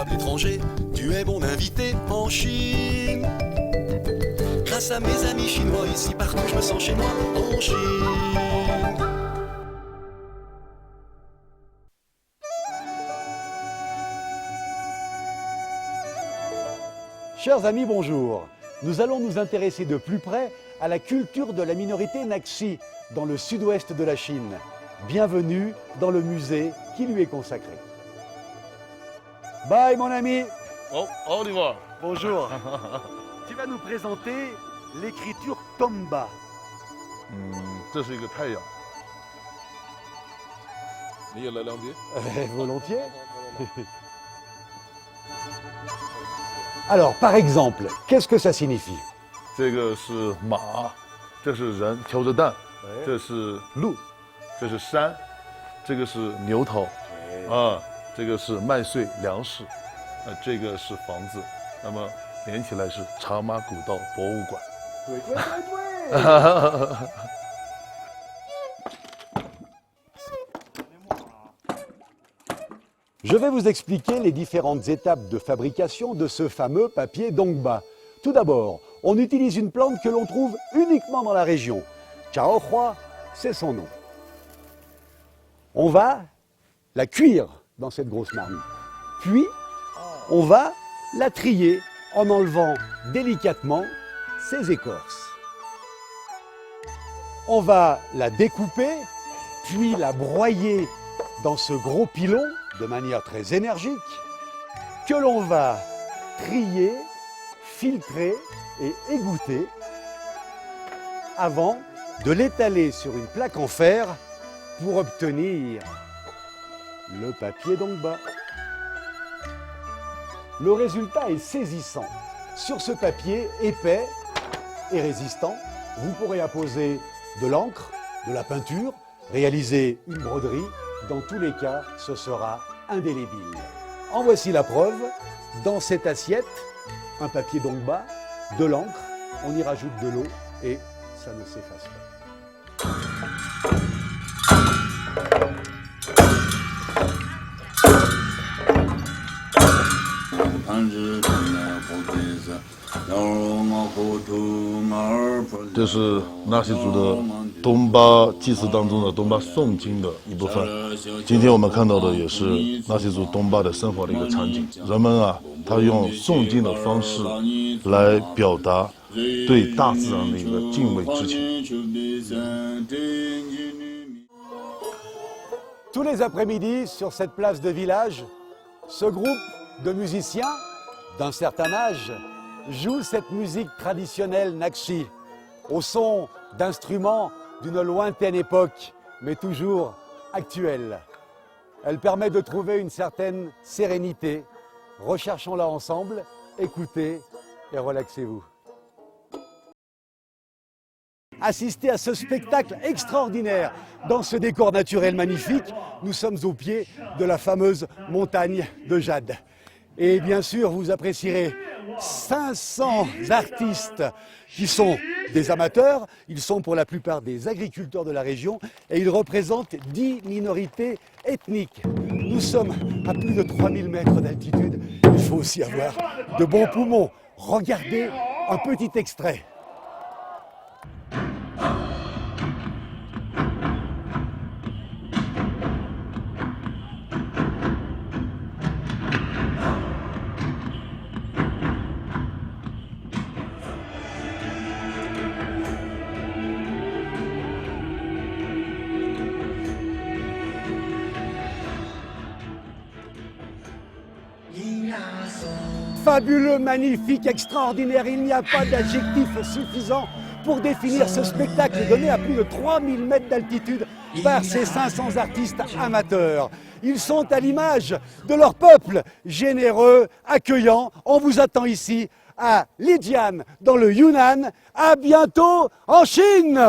incroyable étranger, tu es mon invité en Chine. Grâce à mes amis chinois, ici partout je me sens chez moi en Chine. Chers amis, bonjour. Nous allons nous intéresser de plus près à la culture de la minorité Naxi dans le sud-ouest de la Chine. Bienvenue dans le musée qui lui est consacré. Bye mon ami. Oh, Oliver. Bonjour. Tu vas nous présenter l'écriture Tomba. 这是一个太阳。你也来两笔。 Volontiers. Alors, par exemple, qu'est-ce que ça signifie? 这个是马，这是人挑着担，这是鹿，这是山，这个是牛头，啊，这个是麦穗粮食，这个是房子，那么连起来是茶马古道博物馆。对对对对。Je vais vous expliquer les différentes étapes de fabrication de ce fameux papier Dongba. Tout d'abord, on utilise une plante que l'on trouve uniquement dans la région. Chaohua, c'est son nom. On va la cuire dans cette grosse marmite. Puis, on va la trier en enlevant délicatement ses écorces. On va la découper, puis la broyer dans ce gros pilon de manière très énergique, que l'on va trier, filtrer et égoutter avant de l'étaler sur une plaque en fer pour obtenir le papier Dongba. Le résultat est saisissant. Sur ce papier épais et résistant, vous pourrez apposer de l'encre, de la peinture, réaliser une broderie. Dans tous les cas, ce sera indélébile. En voici la preuve. Dans cette assiette, un papier Dongba, de l'encre, on y rajoute de l'eau et ça ne s'efface pas.这是纳西族的东巴祭祀当中的东巴诵经的一部分。今天我们看到的也是纳西族东巴的生活的一个场景。人们他用诵经的方式来表达对大自然的一个敬畏之情。Tous les après-midi, sur cette place de village, ce groupe de musiciens d'un certain âge joue cette musique traditionnelle Naxi, au son d'instruments d'une lointaine époque, mais toujours actuelle. Elle permet de trouver une certaine sérénité. Recherchons-la ensemble, écoutez et relaxez-vous. Assistez à ce spectacle extraordinaire dans ce décor naturel magnifique. Nous sommes au pied de la fameuse montagne de Jade. Et bien sûr, vous apprécierez 500 artistes qui sont des amateurs. Ils sont pour la plupart des agriculteurs de la région et ils représentent 10 minorités ethniques. Nous sommes à plus de 3000 mètres d'altitude. Il faut aussi avoir de bons poumons. Regardez un petit extrait. Fabuleux, magnifique, extraordinaire, il n'y a pas d'adjectif suffisant pour définir ce spectacle donné à plus de 3000 mètres d'altitude par ces 500 artistes amateurs. Ils sont à l'image de leur peuple, généreux, accueillant. On vous attend ici à Lijian, dans le Yunnan. À bientôt en Chine!